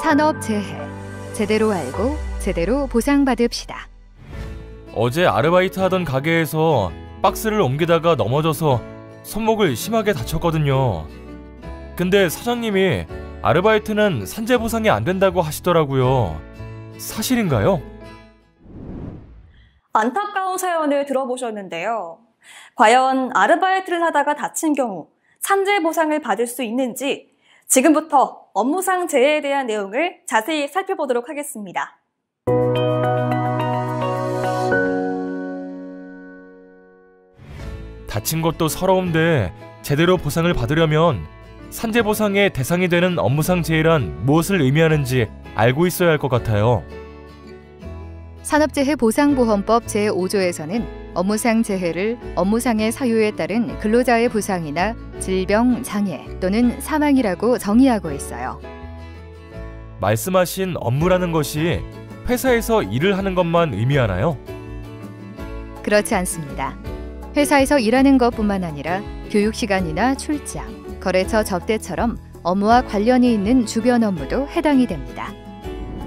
산업재해. 제대로 알고 제대로 보상받읍시다. 어제 아르바이트 하던 가게에서 박스를 옮기다가 넘어져서 손목을 심하게 다쳤거든요. 근데 사장님이 아르바이트는 산재 보상이 안 된다고 하시더라고요. 사실인가요? 안타까운 사연을 들어보셨는데요. 과연 아르바이트를 하다가 다친 경우 산재 보상을 받을 수 있는지 지금부터 업무상 재해에 대한 내용을 자세히 살펴보도록 하겠습니다. 다친 것도 서러운데 제대로 보상을 받으려면 산재 보상의 대상이 되는 업무상 재해란 무엇을 의미하는지 알고 있어야 할 것 같아요. 산업재해보상보험법 제5조에서는 업무상 재해를 업무상의 사유에 따른 근로자의 부상이나 질병, 장애 또는 사망이라고 정의하고 있어요. 말씀하신 업무라는 것이 회사에서 일을 하는 것만 의미하나요? 그렇지 않습니다. 회사에서 일하는 것뿐만 아니라 교육시간이나 출장, 거래처 접대처럼 업무와 관련이 있는 주변 업무도 해당이 됩니다.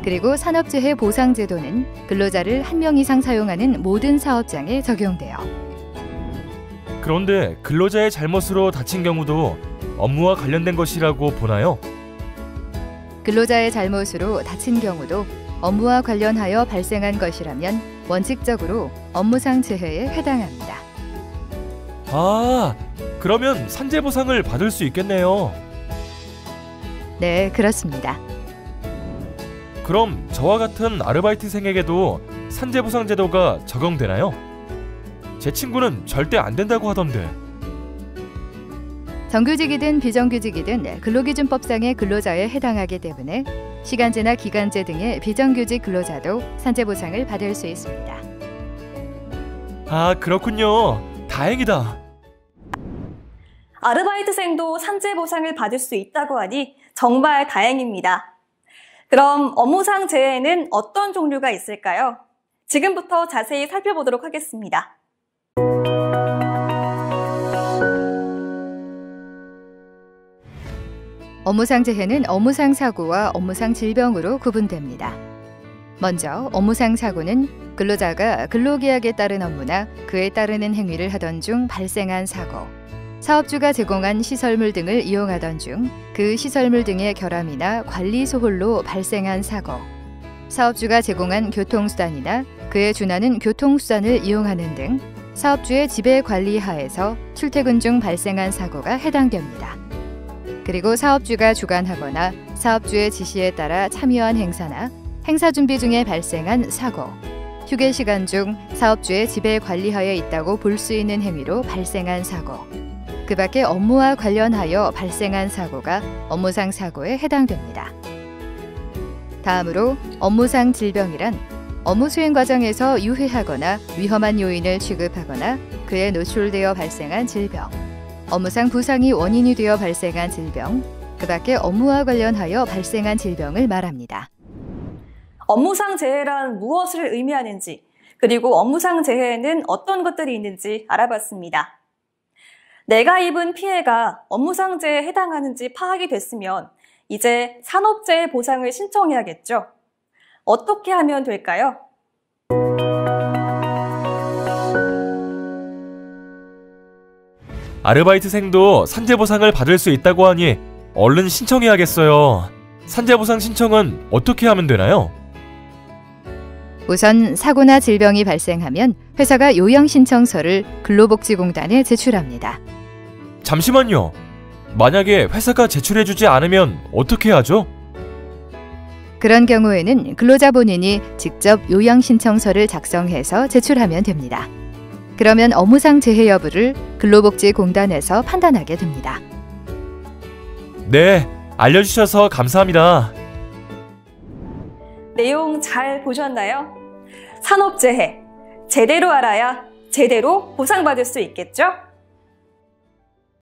그리고 산업재해보상제도는 근로자를 1명 이상 사용하는 모든 사업장에 적용돼요. 그런데 근로자의 잘못으로 다친 경우도 업무와 관련된 것이라고 보나요? 근로자의 잘못으로 다친 경우도 업무와 관련하여 발생한 것이라면 원칙적으로 업무상 재해에 해당합니다. 아, 그러면 산재 보상을 받을 수 있겠네요. 네, 그렇습니다. 그럼 저와 같은 아르바이트생에게도 산재 보상 제도가 적용되나요? 제 친구는 절대 안 된다고 하던데. 정규직이든 비정규직이든 근로기준법상의 근로자에 해당하기 때문에 시간제나 기간제 등의 비정규직 근로자도 산재 보상을 받을 수 있습니다. 아, 그렇군요. 다행이다. 아르바이트생도 산재 보상을 받을 수 있다고 하니 정말 다행입니다. 그럼 업무상 재해에는 어떤 종류가 있을까요? 지금부터 자세히 살펴보도록 하겠습니다. 업무상 재해는 업무상 사고와 업무상 질병으로 구분됩니다. 먼저 업무상 사고는 근로자가 근로계약에 따른 업무나 그에 따르는 행위를 하던 중 발생한 사고, 사업주가 제공한 시설물 등을 이용하던 중 그 시설물 등의 결함이나 관리 소홀로 발생한 사고, 사업주가 제공한 교통수단이나 그에 준하는 교통수단을 이용하는 등 사업주의 지배 관리 하에서 출퇴근 중 발생한 사고가 해당됩니다. 그리고 사업주가 주관하거나 사업주의 지시에 따라 참여한 행사나 행사 준비 중에 발생한 사고, 휴게 시간 중 사업주의 지배 관리하에 있다고 볼 수 있는 행위로 발생한 사고, 그 밖에 업무와 관련하여 발생한 사고가 업무상 사고에 해당됩니다. 다음으로 업무상 질병이란 업무 수행 과정에서 유해하거나 위험한 요인을 취급하거나 그에 노출되어 발생한 질병, 업무상 부상이 원인이 되어 발생한 질병, 그 밖에 업무와 관련하여 발생한 질병을 말합니다. 업무상 재해란 무엇을 의미하는지, 그리고 업무상 재해에는 어떤 것들이 있는지 알아봤습니다. 내가 입은 피해가 업무상 재해에 해당하는지 파악이 됐으면 이제 산업재해 보상을 신청해야겠죠. 어떻게 하면 될까요? 아르바이트생도 산재 보상을 받을 수 있다고 하니 얼른 신청해야겠어요. 산재 보상 신청은 어떻게 하면 되나요? 우선 사고나 질병이 발생하면 회사가 요양신청서를 근로복지공단에 제출합니다. 잠시만요. 만약에 회사가 제출해주지 않으면 어떻게 하죠? 그런 경우에는 근로자 본인이 직접 요양신청서를 작성해서 제출하면 됩니다. 그러면 업무상 재해 여부를 근로복지공단에서 판단하게 됩니다. 네, 알려주셔서 감사합니다. 내용 잘 보셨나요? 산업재해, 제대로 알아야 제대로 보상받을 수 있겠죠?